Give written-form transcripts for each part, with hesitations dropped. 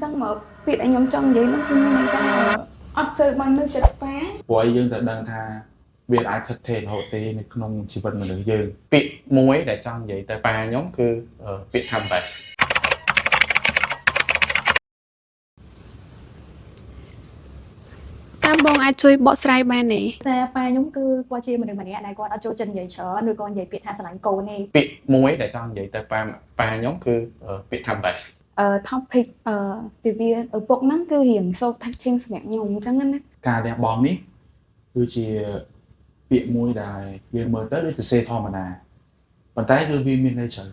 Chẳng mở việc anh nhóm trong vậy nó cứ như này ta ớt sơ bằng nước chật phá Bởi dương tự đăng tha việc ai thật thể hộ tế này không chỉ vật mà được dương việc muối để trong vậy tới ba nhóm cứ việc tham bạch តើបងអាចជួយបកស្រាយបានទេ តែប៉ាខ្ញុំគឺគាត់ជាមនុស្សម្នាក់ដែលគាត់អត់ចូលចិត្តនិយាយច្រើនឬក៏និយាយពាក្យថាស្រឡាញ់កូនទេ việc muối để trong vậy tới ba nhóm cứ việc tham bạch topic ពីវាឪពុកហ្នឹងគឺរៀង so touching សម្រាប់ខ្ញុំអញ្ចឹងណា ការលះបង់នេះគឺជាពាក្យមួយដែលយើងមើលទៅដូចទៅសេធម្មតាប៉ុន្តែគឺវាមានន័យច្រើន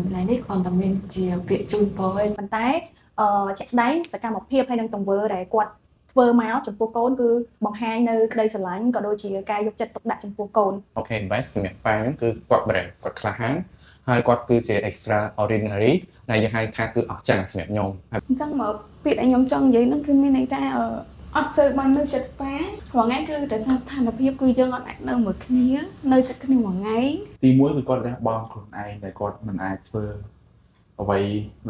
ថ្ងៃនេះគ្រាន់តែមានជាពាក្យជូនពរឯង ប៉ុន្តែជាក់ស្ដែងសកម្មភាពហើយនឹងទង្វើដែលគាត់ធ្វើមកចំពោះកូនគឺបង្ហាញនៅក្តីស្រឡាញ់ក៏ដូចជាការយកចិត្តទុកដាក់ចំពោះកូន អូខេ invest សម្រាប់ប៉ាខ្ញុំគឺគាត់ brand គាត់ក្លាហានហើយគាត់គឺជា extraordinary ដែលយើងហៅថាគឺអស្ចារ្យសម្រាប់ខ្ញុំ អញ្ចឹងមកពាក្យដែលខ្ញុំចង់និយាយហ្នឹងគឺមានន័យថាអត់សូវបាននៅចិត្តប៉ារាល់ថ្ងៃគឺដោយសារស្ថានភាពគឺយើងអត់អាចនៅមួយគ្នានៅចិត្តគ្នាមួយថ្ងៃ ទីមួយគឺគាត់លះបង់ខ្លួនឯងដែលគាត់មិនអាចធ្វើអ្វី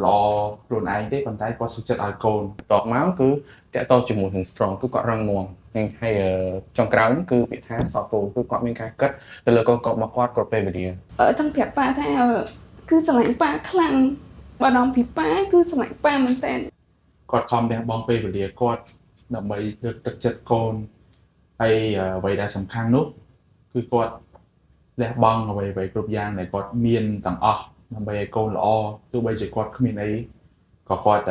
ល្អខ្លួនឯងទេប៉ុន្តែគាត់សុខចិត្តឲ្យកូនតបមកគឺតាក់ទងជាមួយនឹង strong គឺគាត់រឹងមាំហើយចុងក្រោយគឺពាក្យថាសោកគោគឺគាត់មានការគិតទៅលើកូនរបស់គាត់គ្រប់ពេលវេលា ចង់ប្រាប់ប៉ាថាគឺស្រឡាញ់ប៉ាខ្លាំងបារម្ភពីប៉ាគឺស្រឡាញ់ប៉ាមែនតើ គាត់ខំលះបង់ពេលវេលាគាត់ដើម្បីលើកទឹកចិត្តកូនហើយអ្វីដែលសំខាន់នោះគឺគាត់លះបង់អ្វីគ្រប់យ៉ាងដែលគាត់មានទាំងអស់ដើម្បីឲ្យកូនល្អទោះបីជាគាត់គ្មានអីក៏គាត់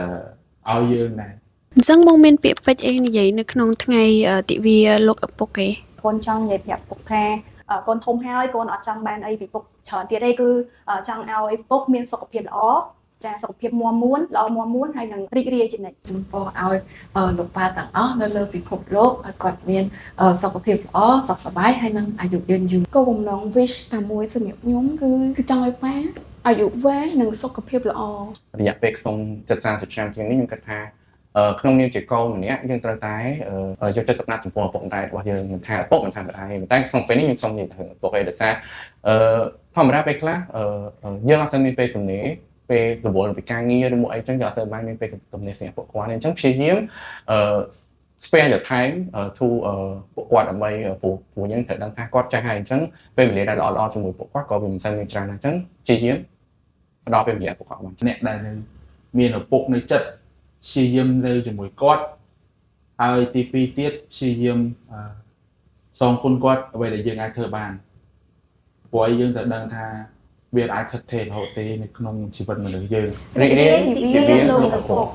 ឲ្យយើងដែរ អញ្ចឹងបងមានពាក្យពេចន៍អីនិយាយនៅក្នុងថ្ងៃទិវាលោកឪពុកទេ កូនចង់និយាយប្រាប់ពុកថាកូនធំហើយកូនអត់ចង់បានអីពីពុកច្រើនទៀតទេគឺចង់ឲ្យពុកមានសុខភាពល្អចាសុខភាពមាំមួនល្អមាំមួនហើយនឹងរីករាយជានិច្ច ជូនពរឲ្យលោកប៉ាទាំងអស់នៅលើពិភពលោកឲ្យគាត់មានសុខភាពល្អសុខសប្បាយហើយនឹងអាយុយឺនយូរ គោលបំណង wish តែមួយសម្រាប់ខ្ញុំគឺចង់ឲ្យប៉ាអាយុវែងនិងសុខភាពល្អ រយៈពេលក្នុង70-30ឆ្នាំជាងនេះខ្ញុំគិតថាក្នុងនាមជាកូនម្នាក់យើងត្រូវតែយកចិត្តទុកដាក់ចំពោះឪពុកម្ដាយរបស់យើងមិនថាឪពុកមិនថាម្ដាយតែក្នុងពេលនេះខ្ញុំសូមនិយាយថាឪពុកឯដោយសារធម្មតាពេលខ្លះយើងអត់សូវមានពេលទំនេរពេលរវល់ពីការងារឬមួយអីចឹងយើងអត់សូវបានមានពេលទំនេរសម្រាប់ពួកគាត់អញ្ចឹងព្យាយាមspare your time to ពួកគាត់ដើម្បីពួកយើងត្រូវដឹងថាគាត់ចាស់ហើយអញ្ចឹងពេលវេលាដែលល្អៗជាមួយពួកគាត់ក៏វាមិនសូវមានច្រើនដែរអញ្ចឹងព្យាយាមផ្ដល់ពេលវេលាពួកគាត់បានអ្នកដែលមានឪពុកនៅចិត្តព្យាយាមនៅជាមួយគាត់ហើយទី2ទៀតព្យាយាមសងគុណគាត់អ្វីដែលយើងអាចធ្វើបានព្រោះឲ្យយើងត្រូវដឹងថាវាអាចថិតថេររហូតទេនៅក្នុងជីវិតមនុស្សយើងរីករាយទិវាលោកឪពុក